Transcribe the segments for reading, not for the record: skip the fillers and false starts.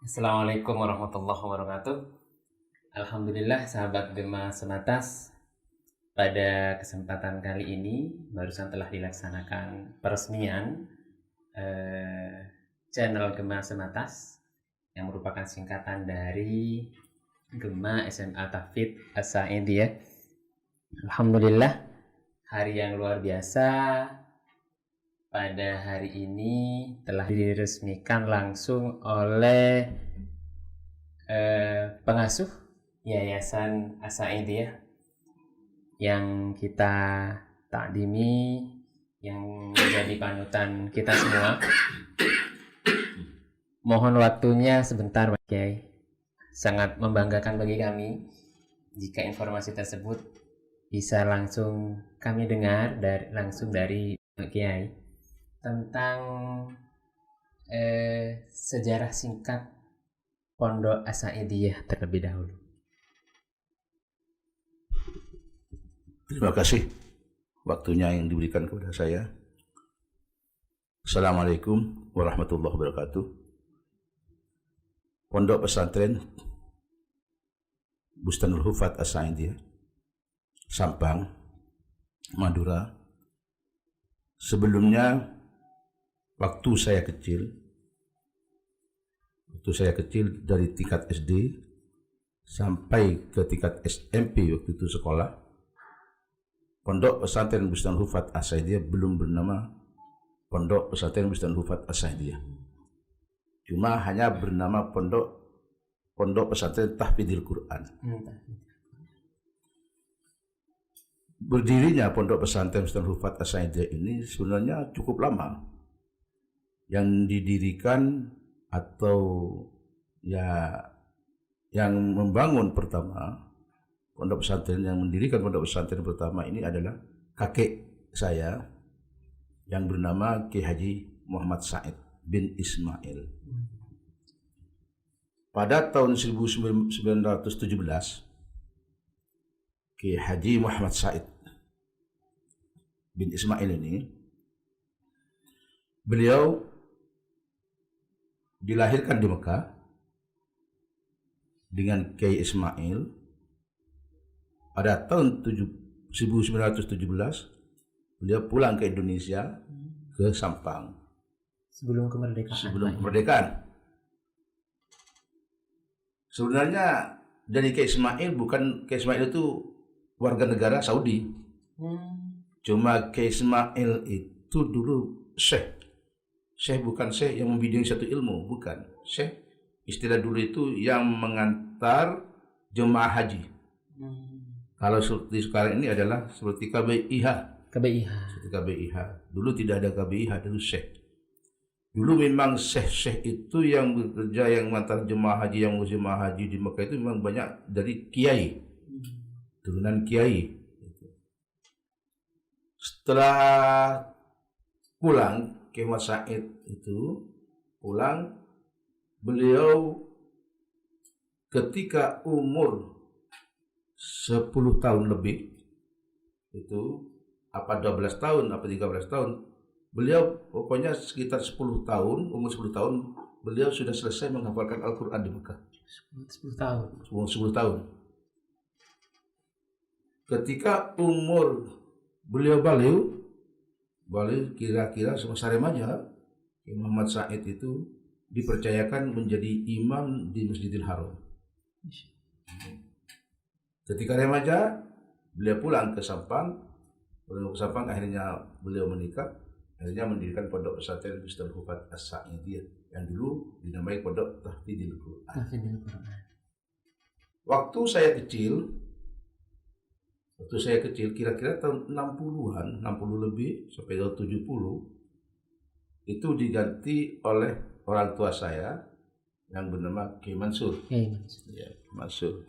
Assalamualaikum warahmatullahi wabarakatuh. Alhamdulillah sahabat Gema Senatas, pada kesempatan kali ini barusan telah dilaksanakan peresmian channel Gema Senatas yang merupakan singkatan dari Gema SMA Tahfidz As-Sa'idiyah. Alhamdulillah, hari yang luar biasa. Pada hari ini telah diresmikan langsung oleh pengasuh Yayasan As-Sa'idiyah yang kita takdimi, yang menjadi panutan kita semua. Mohon waktunya sebentar, Pak Kiai. Sangat membanggakan bagi kami jika informasi tersebut bisa langsung kami dengar langsung dari Pak Kiai tentang sejarah singkat Pondok As-Sa'idiyah terlebih dahulu. Terima kasih waktunya yang diberikan kepada saya. Assalamualaikum warahmatullahi wabarakatuh. Pondok Pesantren Bustanul Hufat As-Sa'idiyah, Sampang, Madura. Sebelumnya waktu saya kecil dari tingkat SD sampai ke tingkat SMP, waktu itu sekolah, Pondok Pesantren Bustanul Hufat As-Sa'idiyah belum bernama Pondok Pesantren Bustanul Hufat As-Sa'idiyah. Cuma hanya bernama Pondok Pesantren Tahfidzil Quran. Berdirinya Pondok Pesantren Bustanul Hufat As-Sa'idiyah ini sebenarnya cukup lama. Yang didirikan atau yang membangun pertama pondok pesantren, yang mendirikan pondok pesantren pertama ini adalah kakek saya yang bernama Kiai Haji Muhammad Said bin Ismail. Pada tahun 1917, Kiai Haji Muhammad Said bin Ismail ini, beliau dilahirkan di Mekah dengan Kiai Ismail pada tahun 1917. Beliau pulang ke Indonesia, ke Sampang Sebelum kemerdekaan. Sebenarnya dari Kiai Ismail Kiai Ismail itu warga negara Saudi. Cuma Kiai Ismail itu dulu Syekh bukan Syekh yang membimbing satu ilmu, bukan. Syekh istilah dulu itu yang mengantar jemaah haji. Kalau seperti sekarang ini adalah seperti KBIH. Seperti KBIH. Dulu tidak ada KBIH, dulu Syekh. Dulu memang Syekh itu yang bekerja, yang mengantar jemaah haji, yang mengurus jemaah haji di Mekah itu memang banyak dari kiai, turunan kiai. Setelah pulang Kiai Muhammad Said itu pulang, beliau ketika umur 10 tahun lebih, itu apa 12 tahun apa 13 tahun, beliau pokoknya sekitar 10 tahun, umur 10 tahun beliau sudah selesai menghafalkan Al-Quran di Mekah. 10 tahun. Umur 10 tahun. Ketika umur beliau balik kira-kira semasa remaja, Imam Muhammad Said itu dipercayakan menjadi imam di Masjidil Haram. Ketika remaja, beliau pulang ke Sampang. Akhirnya beliau menikah, akhirnya mendirikan Pondok Pesantren Bustanul Hufat As-Sa'idiyah yang dulu dinamai Pondok Tahfidzil Quran. Waktu saya kecil kira-kira tahun 60-an, 60 lebih sampai tahun 70, itu diganti oleh orang tua saya yang bernama Kiai Mansur. Ya, Mansur.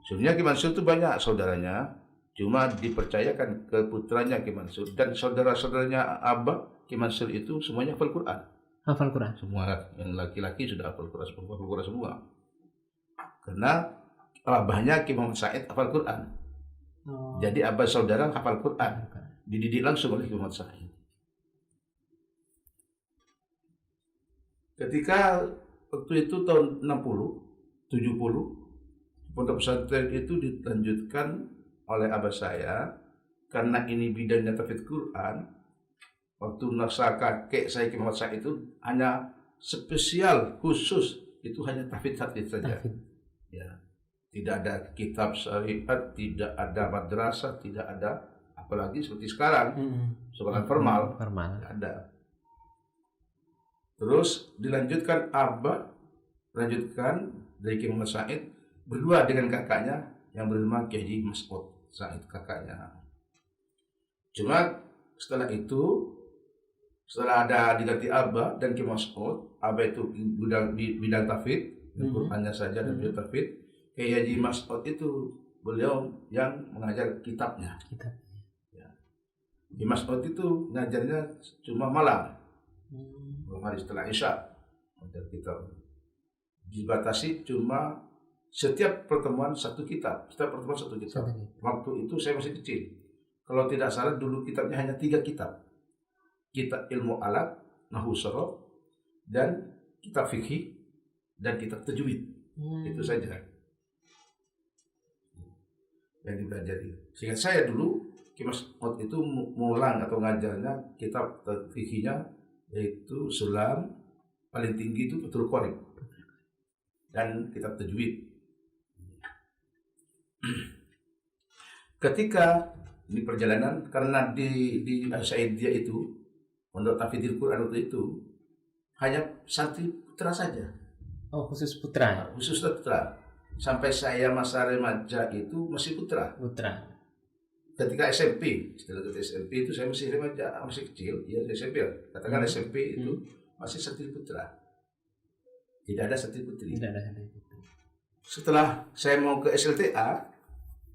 Sebenarnya Kiai Mansur itu banyak saudaranya, cuma dipercayakan ke putranya Kiai Mansur, dan saudara-saudaranya Abah Kiai Mansur itu semuanya hafal Quran. Hafal Quran. Semua yang laki-laki sudah hafal Quran semua. Karena abahnya Kiai Muhammad Said hafal Quran. Jadi abah saudara hafal Quran, dididik langsung oleh Kiai Muhammad Said. Ketika waktu itu tahun 60, 70, pondok pesantren itu dilanjutkan oleh abah saya karena ini bidangnya tahfidz Quran. Waktu naskah kakek saya Ki Muhammad Said itu hanya spesial khusus itu hanya tahfidz saja. Ya, tidak ada kitab syariat, tidak ada madrasah, tidak ada apalagi seperti sekarang sekolah formal. Tidak ada. Terus dilanjutkan abah, lanjutkan dari Ki Muhammad Said berdua dengan kakaknya yang bernama Kiai Haji Mas'ud Said kakaknya. Cuma setelah itu, setelah ada diganti abah dan Ki Mas'ud, abah itu di bidang tahfidz, Qurannya saja dan bidang tahfidz. Kiai Haji Mas'ud itu beliau yang mengajar kitabnya. Ya. Ki Mas'ud itu ngajarnya cuma malam hari setelah Isya, mengajar kitab. Dibatasi cuma setiap pertemuan satu kitab. Waktu itu saya masih kecil. Kalau tidak salah dulu kitabnya hanya 3 kitab. Kitab ilmu alat, nahwu sharaf, dan kitab fikih dan kitab tajwid. Itu saja yang dipelajari. Seingat saya dulu Ki Mas'ud itu mengulang atau ngajarnya kitab fikihnya yaitu Sulam, paling tinggi itu Fathul Qorib, dan kitab tajwid. Ketika di perjalanan, karena di Saidiyah itu pondok tahfidzul Quran itu hanya santri putra saja. Oh, khusus putra. Khusus putra. Sampai saya masa remaja itu masih putra. Ketika SMP, setelah ke SMP itu saya masih remaja, masih kecil, ya SMP. Katakan SMP itu masih santri putra. Tidak ada santri putri. Setelah saya mau ke SLTA,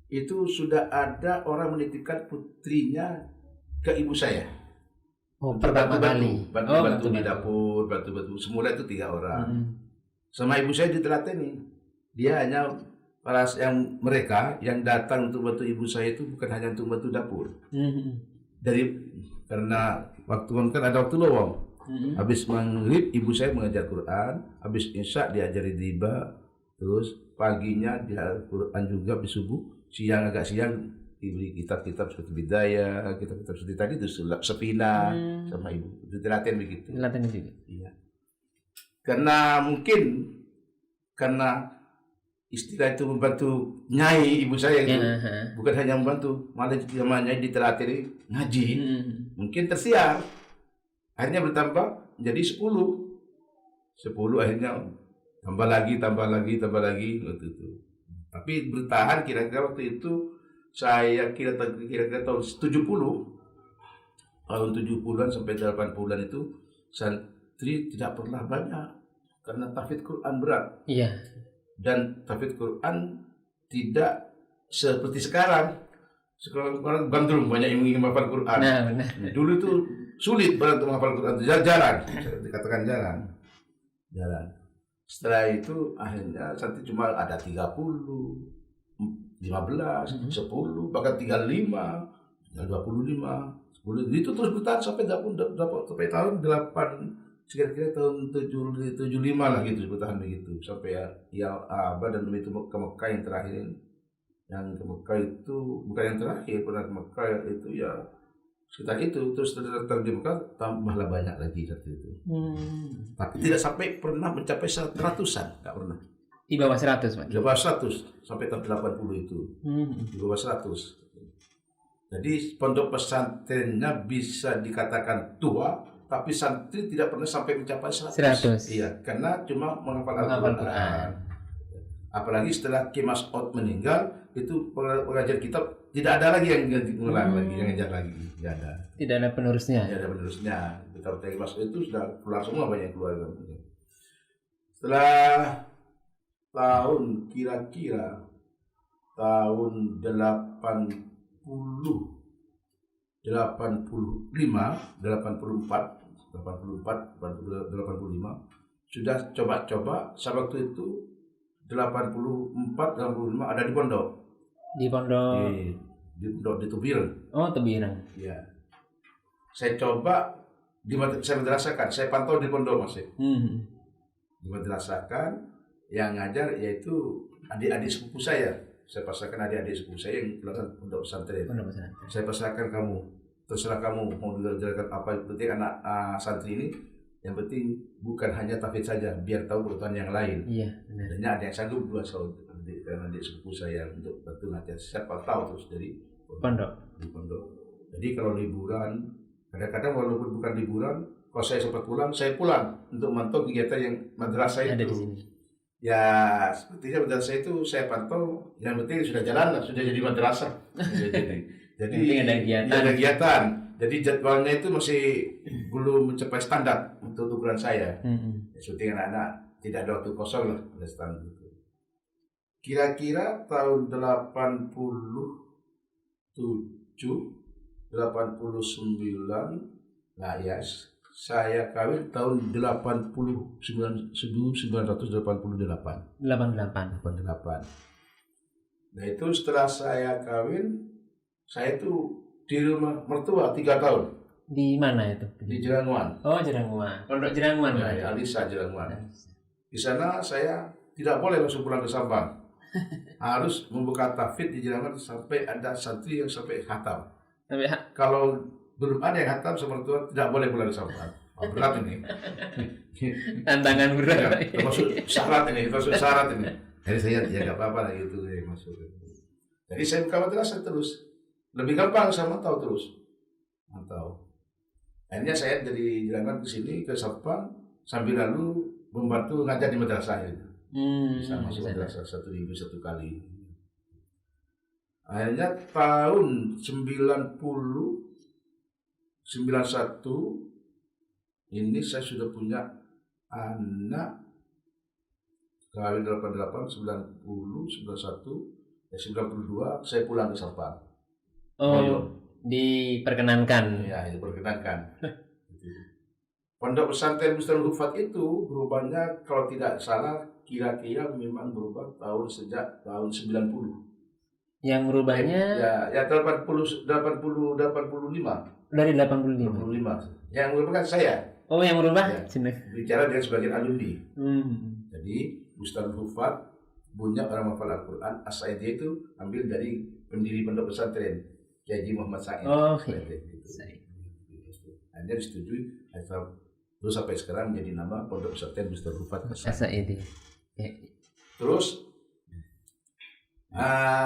itu sudah ada orang menitipkan putrinya ke ibu saya. Oh, pertama kali. Bantu-bantu di dapur, bantu-bantu. Semula itu 3 orang. Sama ibu saya ditelateni. Dia hanya mereka yang datang untuk bantu ibu saya itu bukan hanya untuk bantu dapur. Karena waktu kan ada waktu lowong. Habis maghrib ibu saya mengajar Quran, habis isya diajari riba, terus paginya dia Quran juga habis subuh. Siang agak siang diberi kitab-kitab seperti Bidayah, kitab-kitab seperti tadi itu Sepina sama ibu. Itu dilatih begitu. Dilatih juga. Iya. Karena istilah itu membantu nyai ibu saya itu bukan hanya membantu, malah namanya ditelatih ngaji. Mungkin tersiar. Akhirnya bertambah menjadi 10. 10 akhirnya tambah lagi gitu. Tapi bertahan kira-kira waktu itu saya kira-kira tahun 70. Tahun 70-an sampai 80-an itu santri tidak pernah banyak karena tahfidz Quran berat. Iya. Dan tahfidz Quran tidak seperti sekarang. Sekarang orang gandrung banyak yang ingin menghafal Quran. Nah, benar. Dulu itu sulit banget untuk menghafal Quran. Jarang. Dikatakan jarang. Setelah itu akhirnya santri cuma ada 30, 15, 10, bahkan 35, 25, 10. Itu terus bertahan sampai tahun 8, kira-kira tahun 75 lah gitu, bertahan begitu sampai ya abah dan itu ke Mekah yang terakhir. Yang ke Mekah itu bukan yang terakhir, pernah ke Mekah itu ya sekitar itu. Terus datang di Mekah tambahlah banyak lagi seperti itu. Tapi tidak sampai pernah mencapai 100-an, nggak pernah. Di bawah 100, Pak. Di bawah 100 sampai tahun 80 itu. Di bawah 100. Jadi pondok pesantrennya bisa dikatakan tua, tapi santri tidak pernah sampai mencapai 100. Iya, karena cuma menghafal Al-Quran. Apalagi setelah Ki Mas'ud meninggal, itu pengajar kitab tidak ada lagi yang mengulang lagi, yang ngajar lagi, tidak ada. Tidak ada penerusnya. Tidak ada penerusnya. Kitab Ki Mas'ud itu sudah keluar semua, banyak keluar. Setelah tahun kira-kira tahun 85, 85 sudah coba-coba. Sama waktu itu 84, 85 ada di pondok. Di pondok di Tubiran. Oh, Tubiran. Iya. Saya coba saya merasakan, saya pantau di pondok masih. dimadrasahkan. Yang ngajar yaitu adik-adik sepupu saya. Saya pasrahkan adik-adik sepupu saya yang melakukan pondok pesantren. Saya pasrahkan kamu, terserah kamu mau diajarkan apa. Yang penting anak santri ini, yang penting bukan hanya tahfidz saja, biar tahu kebutuhan yang lain. Iya, benar. Dan ada yang sanggup dua adik sepupu saya untuk bantu ngajar. Siapa tahu terus dari pondok. Jadi kalau liburan, kadang-kadang walaupun bukan liburan, kalau saya sempat pulang, saya pulang untuk memantau kegiatan yang madrasah itu. Ada di sini. Ya, sepertinya madrasah itu saya pantau, yang penting sudah jalan, sudah jadi madrasah. Jadi ada kegiatan. Jadi jadwalnya itu masih belum mencapai standar untuk ukuran saya. Seperti anak-anak tidak ada waktu kosong lah, ada standar itu. Kira-kira tahun 87, 89, nah ya, saya kawin tahun 1988. Nah itu setelah saya kawin, saya itu di rumah mertua 3 tahun. Di mana itu? Di Jeranguan. Oh, Jeranguan. Pondok Jeranguan. Ya, Alisa Jeranguan. Di sana saya tidak boleh langsung pulang ke Sampang. Harus membuka tahfidz di Jeranguan sampai ada santri yang sampai khatam. Kalau belum ada yang khatam sama mertua tidak boleh pulang ke Sampang. Berat ini. Tantangan berat. Ya, termasuk syarat ini. Jadi saya ya nggak apa-apa lah gitu masuk. Jadi saya buka madrasah terus. Lebih gampang sama tahu terus. Mantau. Akhirnya saya dari Jeranguan ke sini ke Sampang sambil lalu membantu ngajar di madrasah itu. Bisa masuk madrasah 1 minggu 1 kali. Akhirnya tahun 91 ini saya sudah punya anak. Kawin 88, 90, 91, 92 saya pulang ke Sampang. Diperkenankan. Ya, diperkenankan. Pondok pesantren Mustalahul Hufat itu berubahnya kalau tidak salah kira-kira memang berubah sejak tahun 90. Yang merubahnya ya 85. Dari 85. Yang merubah kan saya. Oh, yang merubah? Ya, bicara dengan sebagian alumni. Jadi Mustalahul Hufat punya orang menghafal Al-Quran. As-Sa'idi itu ambil dari pendiri pondok pesantren Kiai Haji Muhammad Sa'id. Anda disetujui, terus sampai sekarang menjadi nama pondok pesantren Mustalahul Hufat As-Sa'idi. Terus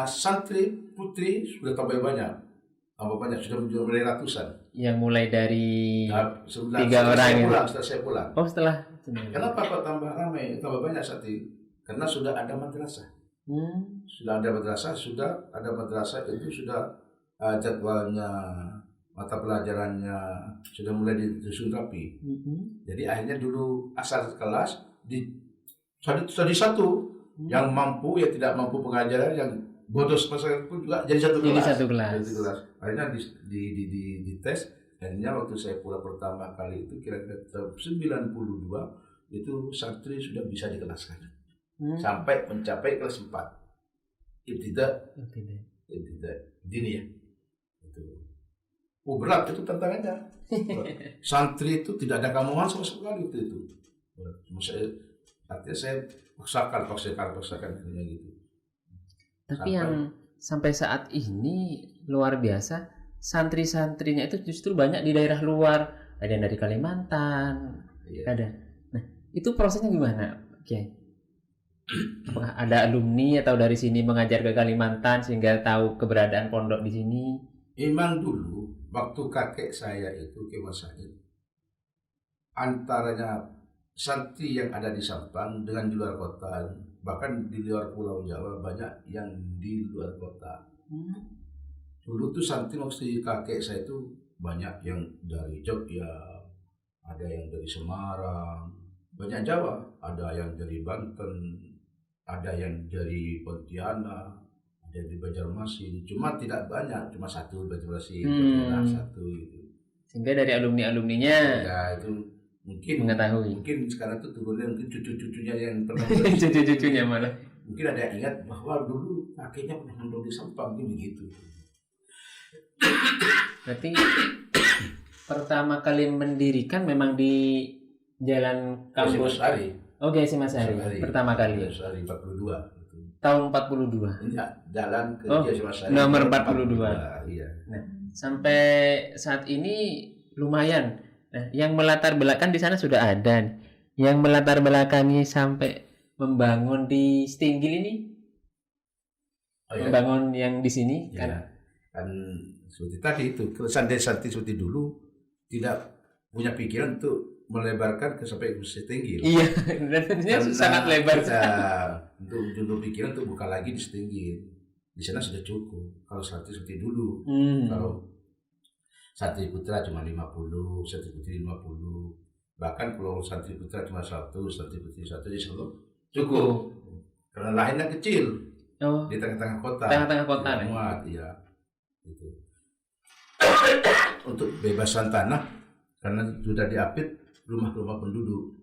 santri putri sudah tambah banyak, sudah mulai ratusan. Yang mulai dari 3 orang setelah saya pulang. Oh, setelah. Kenapa kok tambah ramai, tambah banyak santri? Karena sudah ada madrasah. Sudah ada madrasah itu sudah jadwalnya, mata pelajarannya sudah mulai disusun rapi. Jadi akhirnya dulu asal kelas di satu. Yang mampu, yang tidak mampu pengajaran, yang bodoh pesantren pun juga jadi satu kelas. Akhirnya di tes. Akhirnya waktu saya pulang pertama kali itu kira-kira tahun 92 itu santri sudah bisa dikelaskan sampai mencapai kelas 4. Ibtidah dini ya. Itu. Berat itu tantangannya. Santri itu tidak ada kamuan sama sekali itu. Artinya saya paksakan gitu. Tapi yang sampai saat ini luar biasa, santri-santrinya itu justru banyak di daerah luar, ada yang dari Kalimantan, ada. Nah, itu prosesnya gimana, Kiai? Apakah ada alumni atau dari sini mengajar ke Kalimantan sehingga tahu keberadaan pondok di sini? Memang dulu waktu kakek saya itu Kiai Sa'id, antaranya santri yang ada di Sampang dengan di luar kota, bahkan di luar Pulau Jawa banyak yang di luar kota. Dulu tuh santri waktu kakek saya itu banyak yang dari Jogja, ada yang dari Semarang, banyak Jawa, ada yang dari Banten, ada yang dari Pontianak, ada yang dari Banjarmasin. Cuma tidak banyak, cuma satu Banjarmasin, Pontianak satu gitu. Sehingga dari alumni-alumninya ya itu mungkin mengetahui. Mungkin sekarang tuh turunnya mungkin cucu-cucunya yang pernah cucu-cucunya malah. Mungkin ada yang ingat bahwa dulu kakeknya pernah mondok di Sampang begitu. Berarti pertama kali mendirikan memang di Jalan Mas kampus. Ari. Oke, si Mas Hari. Pertama kali. Mas Ari 42 itu. Tahun 42. Enggak, jalan ke Mas Ari. Nomor 42. Iya. Nah, sampai saat ini lumayan. Nah, yang melatar belakang di sana sudah ada nih. Yang melatar belakangi sampai membangun di Stinggil ini, membangun yang di sini kan seperti tadi itu keresahan Santi Suti dulu tidak punya pikiran untuk melebarkan ke sampai ke Stinggil. Iya, dan tentunya sangat lebar. Untuk dulu pikiran untuk buka lagi di Stinggil. Di sana sudah cukup. Kalau Santi Suti dulu, kalau Santri Putra cuma 50, Santri Putri 50. Bahkan kalau Santri Putra cuma 1, Santri Putri 1, insya Allah cukup. Karena lahannya kecil. Di tengah-tengah kota. Tengah-tengah kota. Muat, iya. Gitu. Untuk bebasan tanah, karena sudah diapit rumah-rumah penduduk.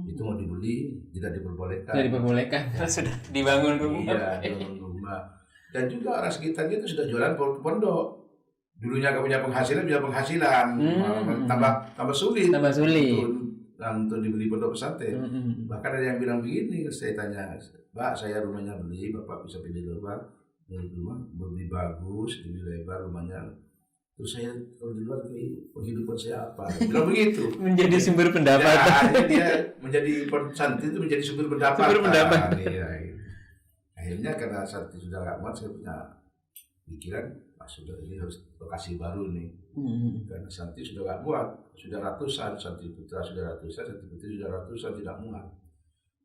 Itu mau dibeli, tidak diperbolehkan. Tidak diperbolehkan, karena sudah dibangun rumah. Iya, dibangun rumah. Dan juga orang sekitarnya itu sudah jualan pondok. Dulunya gak punya penghasilan, tambah sulit. Untuk dibeli pondok pesantren. Bahkan ada yang bilang begini, saya tanya, Pak, saya rumahnya beli, Bapak bisa pilih luar, rumah lebih bagus, lebih lebar rumahnya. Terus saya kalau di luar penghidupan saya apa? Bilang begitu. Menjadi sumber pendapatan. Ya, dia menjadi santri itu menjadi sumber pendapatan. Iya. Akhirnya karena santri sudah gak muat, saya punya pikiran, sudah ini harus lokasi baru nih. Karena santri sudah gak muat, sudah ratusan, santri putra sudah ratusan, santri putri sudah ratusan, tidak muat.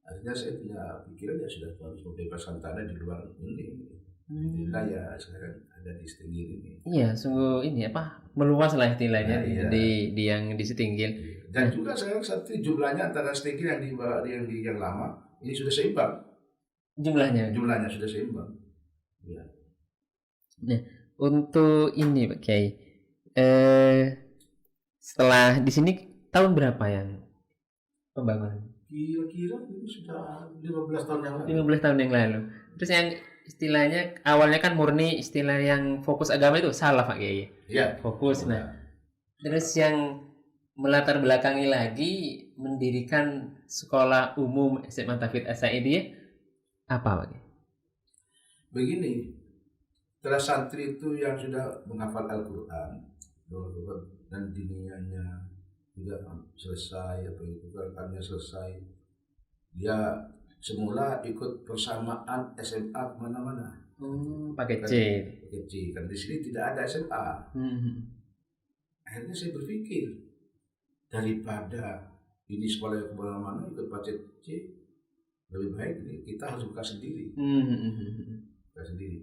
Akhirnya saya punya pikiran ya sudah harus membebaskan tanah di luar ini. Alhamdulillah ya sekarang ada di Stinggil ini. Iya, sungguh ini meluas lah istilahnya di yang di Stinggil. Dan juga sekarang santri jumlahnya antara Stinggil yang lama ini sudah seimbang. Jumlahnya sudah seimbang. Ya. Nah, untuk ini Pak Kiai, setelah di sini tahun berapa yang pembangunan? Kira-kira ini sudah 15 tahun yang lalu. 15 tahun yang lalu. Terus yang istilahnya awalnya kan murni istilah yang fokus agama itu salah Pak Kiai. Iya. Fokus. Nah, terus yang melatar belakangi lagi mendirikan sekolah umum SMA Tauhid As-Sa'idiyah apa Pak Kiai? Begini. Setelah santri itu yang sudah menghafal Al-Quran dan diniyahnya sudah selesai, Qurannya selesai, dia semula ikut persamaan SMA kemana-mana. Pakai C. Kan di sini tidak ada SMA. Akhirnya saya berpikir daripada ini sekolah yang kemana-mana ikut pakai C, lebih baik ini kita harus buka sendiri. Buka sendiri.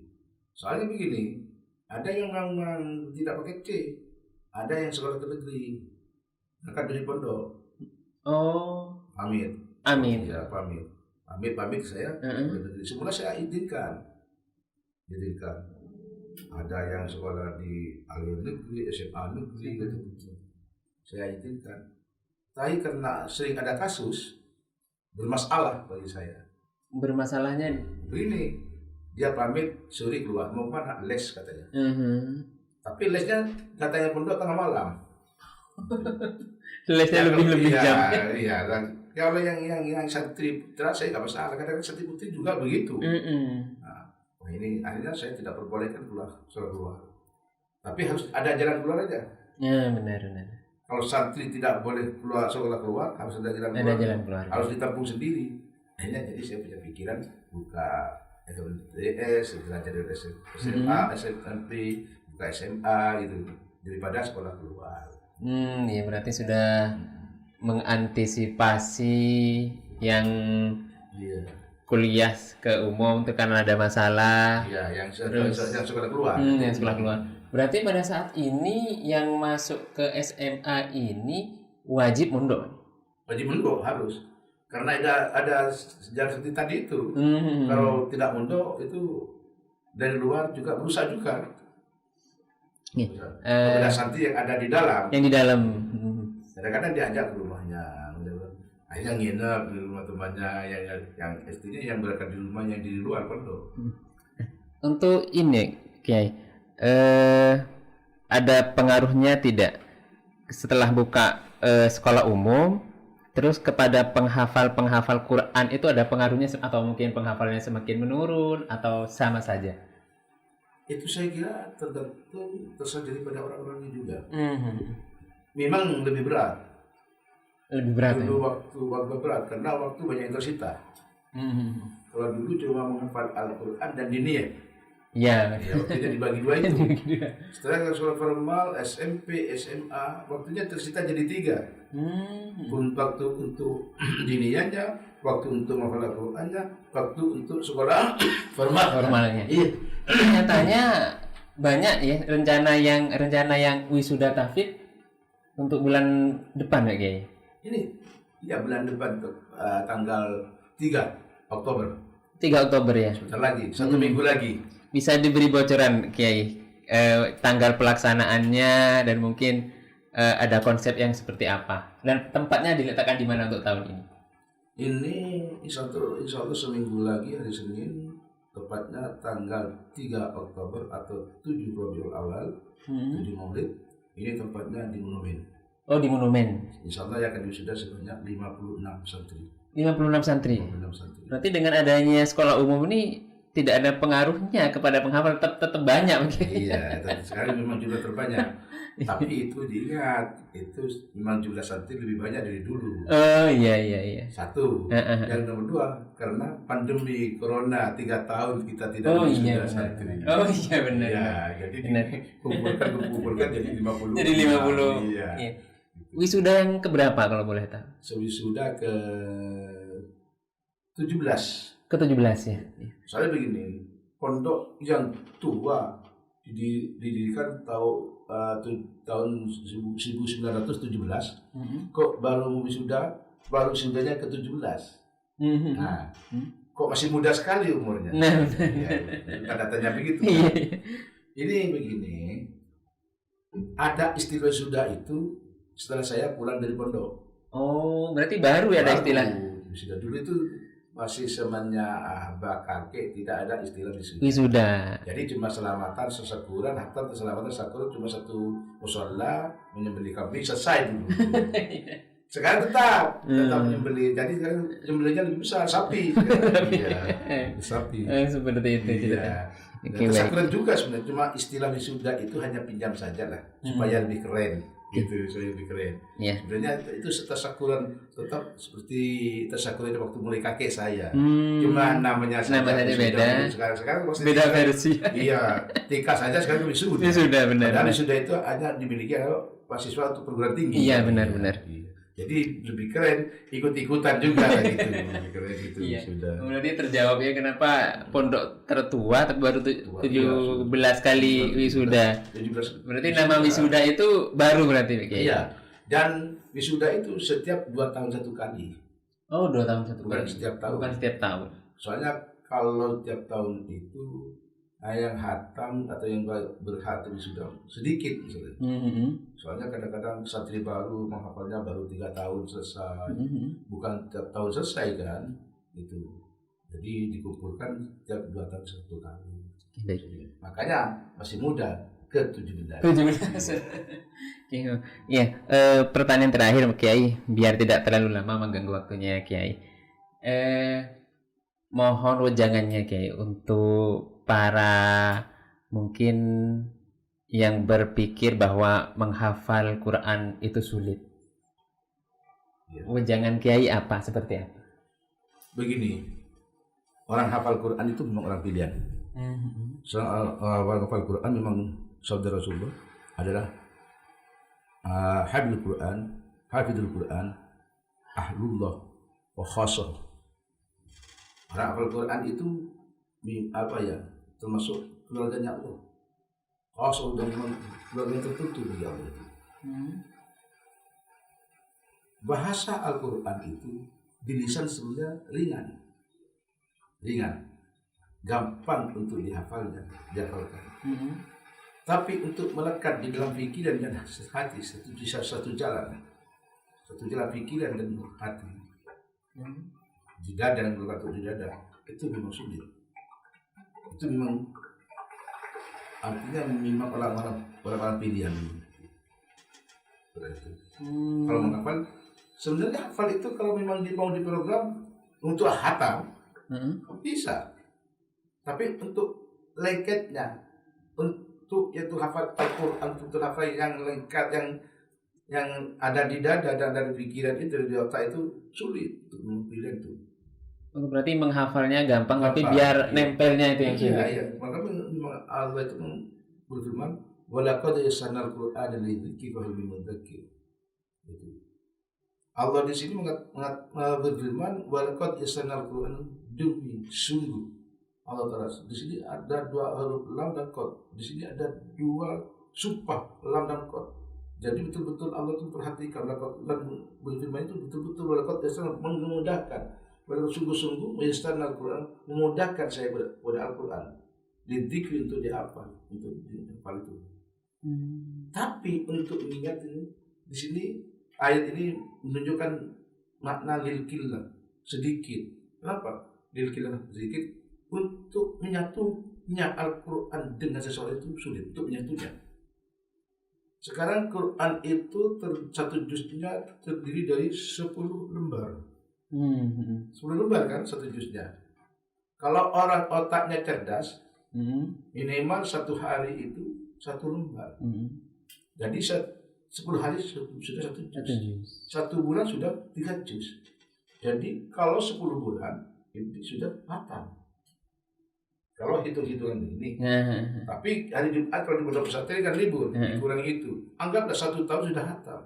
Soalnya begini, ada yang memang tidak pakai C, ada yang sekolah ke negeri, mereka dari pondok. Pamit. Ya, pamit saya ke negeri. Semula saya izinkan. Ada yang sekolah di Aliyah negeri, SMA negeri, gitu. Saya izinkan. Tapi karena sering ada kasus bermasalah bagi saya. Bermasalahnya begini. Dia pamit sore keluar mau mana les katanya. Tapi lesnya katanya pondok tengah malam. Lesnya lebih jam. Iya. Kalau yang santri putra saya nggak masalah. Kadang-kadang santri putri juga begitu. Nah, ini akhirnya saya tidak perbolehkan keluar. Tapi harus ada jalan keluar aja. Ya benar. Kalau santri tidak boleh sekolah keluar harus ada jalan keluar. Harus ditampung sendiri. Akhirnya jadi saya punya pikiran buka SMTS, belajar dari SMA, SMP, buka SMA gitu daripada sekolah keluar. Ya berarti sudah mengantisipasi yang kuliah ke umum itu karena ada masalah. Iya, yang sekolah keluar. Yang sekolah keluar. Berarti pada saat ini yang masuk ke SMA ini wajib mondok. Wajib mondok harus. Karena ada sejarah seperti tadi itu. Kalau tidak mondok itu dari luar juga berusaha juga. Ada santri yang ada di dalam. Yang di dalam. Kadang-kadang diajak ke rumahnya. Akhirnya nginep di rumah temannya yang istrinya yang berangkat di rumahnya yang di luar pondok. Untuk ini, Kiai, ada pengaruhnya tidak setelah buka sekolah umum? Terus kepada penghafal Quran itu ada pengaruhnya atau mungkin penghafalannya semakin menurun atau sama saja? Itu saya kira tergantung terjadi pada orang-orangnya juga. Mhm. Memang lebih berat. Lebih berat ya? Dulu waktu berat karena waktu banyak yang tersita. Kalau dulu cuma menghafal Al-Quran dan diniyah. Iya. Ya, waktunya dibagi dua itu. Setelah sekolah formal, SMP, SMA, waktunya tersita jadi 3. Waktu untuk diniyahnya, waktu untuk menghafal Al-Qurannya, waktu untuk sekolah Formalnya. Iya. Nyatanya banyak ya rencana yang wisuda tahfidz untuk bulan depan ya Kiai. Ini ya bulan depan tanggal 3 Oktober. 3 Oktober ya. Sebentar lagi, 1 minggu lagi. Bisa diberi bocoran Kiai tanggal pelaksanaannya dan mungkin ada konsep yang seperti apa dan tempatnya diletakkan di mana untuk tahun ini? Ini insya Allah seminggu lagi hari Senin, tepatnya tanggal 3 Oktober atau 7 Rabiul Awal, 7 Maulid. Ini tempatnya di Monumen. Oh, di Monumen. Insya Allah akan wisuda sebanyak 56 santri. 56 santri. 56 santri. Berarti dengan adanya sekolah umum ini tidak ada pengaruhnya kepada penghafal, tetap banyak mungkin. Iya, sekarang memang jumlah terbanyak. Tapi itu diingat, itu memang jumlah santri lebih banyak dari dulu. Oh iya. Satu. Yang nomor 2, karena pandemi corona 3 tahun kita tidak wisuda santri. Oh iya benar. Ya, jadi kumpulkan jadi 50. Jadi 50. Iya. Wisuda yang keberapa kalau boleh tahu? Wisuda ke 17. Ke-17 ya. Soalnya begini, pondok yang tua didirikan tahun 1917, kok baru wisudanya ke-17. Nah, kok masih muda sekali umurnya. Nah, Tanda-tanya begitu. Ini begini, ada istilah wisuda itu setelah saya pulang dari pondok. Oh, berarti baru ya ada istilah. Wisuda dulu itu masih zamannya abah kakek, tidak ada istilah wisuda. Jadi cuma selamatan sesyukuran, hatta keselamatan syukur cuma satu musola menyembelih kambing selesai dulu. Sekarang tetap menyembelih. Jadi sekarang menyembelihnya lebih besar, sapi. Iya, sapi. Seperti itu. Iya. Tasyakuran juga sebenarnya, cuma istilah wisuda itu hanya pinjam saja lah supaya lebih keren. Gitu, saya lebih keren. Yeah. Sebenarnya itu tasyakuran tetap seperti tasyakuran waktu mulai kakek saya. Cuma namanya saja beda. Sekarang beda versi. Iya, TK saja sekarang wisuda. Wisuda benar. Padahal wisuda itu hanya dimiliki oleh mahasiswa untuk perguruan tinggi. Iya benar. Jadi lebih keren, ikut-ikutan juga gitu. Lebih keren gitu wisuda. Berarti terjawab ya kenapa pondok tertua tapi baru 17 kali wisuda. 17. Berarti nama wisuda itu baru berarti Kiai. Iya. Dan wisuda itu setiap 2 tahun 1 kali. Oh, 2 tahun 1 Bukan kali. setiap tahun. Bukan setiap tahun. Soalnya kalau tiap tahun itu yang hatam atau yang berhatam sudah sedikit misalnya. Soalnya kadang-kadang santri baru menghafalnya baru 3 tahun selesai, bukan tiap tahun selesai kan, itu. Jadi dikumpulkan tiap 2 tahun 1 kali. Makanya masih muda ke 17. 17. Iya, pertanyaan terakhir Kiai, biar tidak terlalu lama mengganggu waktunya Kiai. Mohon wejangannya Kiai untuk para mungkin yang berpikir bahwa menghafal Quran itu sulit. Wejangan Kiai apa? Seperti apa? Begini, orang hafal Quran itu memang orang pilihan. Orang hafal Quran memang saudara Rasulullah adalah hafidul Quran, ahlullah wa khasah. Orang hafal Quran itu termasuk keluarganya Allah. Khasah dan keluarga tertentu bagi Allah. Bahasa Al-Quran itu di lisan sebenarnya ringan, gampang untuk dihafalkan. Tapi untuk melekat di dalam pikiran dan hati satu jalan pikiran dan hati. Di dada dan melekat di dada itu memang sulit. Itu memang artinya memang orang-orang pilihan. Kalau menghafal Sebenarnya hafal itu kalau memang mau diprogram untuk hatam bisa. Tapi untuk lengketnya, untuk yaitu hafal Al-Quran, untuk hafal yang lengkap, yang ada di dada dan ada di pikiran itu, di otak itu sulit untuk memilih itu. Berarti menghafalnya gampang, tapi biar nempelnya itu yang sulit. Iya. Maka memang Allah itu berfirman, "Walaqad yassarnal Qur'ana lidzikri fahal min mudzakir." Itu. Allah di sini berfirman, "Walaqad yassarnal Qur'ana", demi sungguh. Allah Ta'ala di sini ada 2 huruf lam dan qad. Di sini ada 2 sumpah lam dan qad. Jadi betul-betul Allah itu perhatikan dan berfirman itu betul-betul walaqad yassarnal, memudahkan. Sungguh-sungguh yassarnal Qur'an, memudahkan saya pada Al-Qur'an. Didzikri untuk dihafal, untuk dihafal itu. Tapi untuk mengingat ini, di sini ayat ini menunjukkan makna lil qillah, sedikit. Kenapa? Lil qillah sedikit. Untuk menyatunya Al-Quran dengan sesuatu itu sulit untuk menyatunya. Sekarang Quran itu satu juznya terdiri dari 10 lembar. 10 lembar kan satu juznya. Kalau orang otaknya cerdas, minimal 1 hari itu 1 lembar. Jadi 10 hari sudah 1 juz. 1 bulan sudah 3 juz. Jadi kalau 10 bulan ini sudah hatam. Kalau hitung-hitungan ini. Tapi hari Jumat kalau di pondok pesantren kan libur, dikurangi itu. Anggaplah 1 tahun sudah hatam.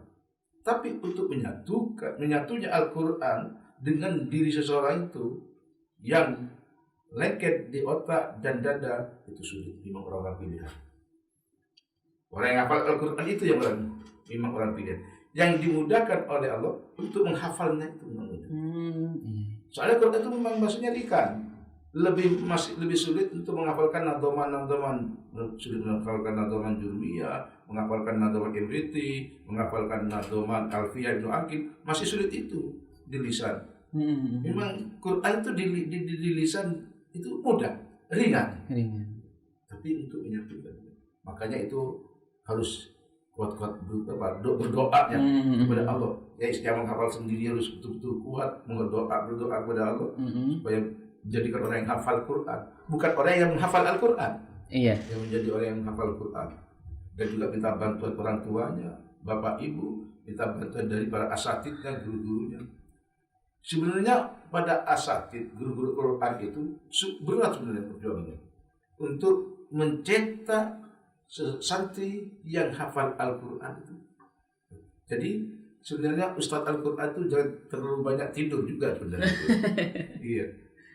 Tapi untuk menyatunya Al-Quran dengan diri seseorang itu yang lengket di otak dan dada, itu sulit. Memang orang pilihan. Orang yang hafal Al-Quran itu yang memang orang pilihan. Yang dimudahkan oleh Allah untuk menghafalnya itu memang mudah. Soalnya Quran itu memang bahasanya ringan. Lebih sulit untuk menghafalkan nadoman, sulit menghafalkan nadoman Jurmiyah, menghafalkan nadoman Ibriti, menghafalkan nadoman Alfiyah Ibnu Aqil, masih sulit itu di lisan. Memang Quran itu di lisan itu mudah, ringan. Tapi untuk menyatukan, makanya itu harus kuat-kuat berdoa kepada Allah. Ya, yang menghafal sendiri harus betul-betul kuat berdoa kepada Allah supaya menjadikan orang yang hafal Quran, bukan orang yang menghafal Al-Quran. Iya. Yang menjadi orang yang menghafal Quran. Dan juga minta bantuan orang tuanya, bapak ibu, minta bantuan dari para asatidnya, guru-gurunya. Sebenarnya pada asatid, guru-guru Quran itu berat sebenarnya perjuangannya untuk mencetak santri yang hafal Al-Quran itu. Jadi sebenarnya Ustadz Al-Quran itu jangan terlalu banyak tidur juga sebenarnya. Iya.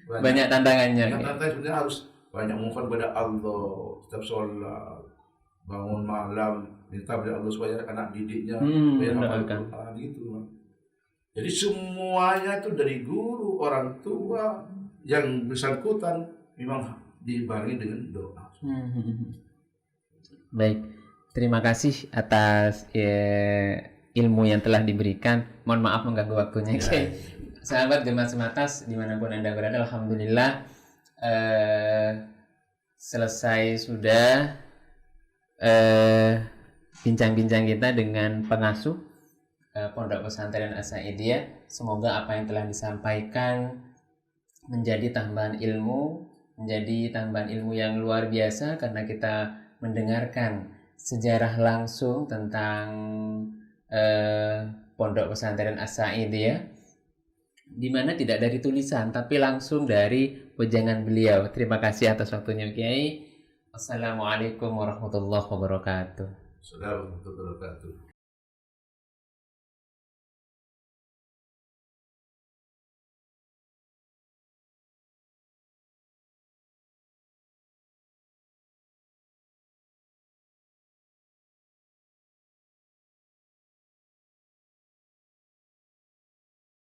Banyak tantangannya. Tantangannya sebenarnya harus banyak mohon kepada Allah, setiap sholat, bangun malam, minta kepada Allah supaya anak didiknya supaya hafal Quran gitu. Jadi semuanya itu dari guru, orang tua yang bersangkutan memang dibarengi dengan doa. Baik, terima kasih atas ilmu yang telah diberikan. Mohon maaf mengganggu waktunya. Sahabat Jemaat Sematas dimanapun Anda berada, alhamdulillah selesai sudah bincang-bincang kita dengan pengasuh Pondok Pesantren As-Sa'idiyah. Semoga apa yang telah disampaikan menjadi tambahan ilmu yang luar biasa, karena kita mendengarkan sejarah langsung tentang Pondok Pesantren As-Sa'idiyah, di mana tidak dari tulisan tapi langsung dari wejangan beliau. Terima kasih atas waktunya Kiai. Wassalamualaikum warahmatullahi wabarakatuh. Assalamualaikum warahmatullahi wabarakatuh.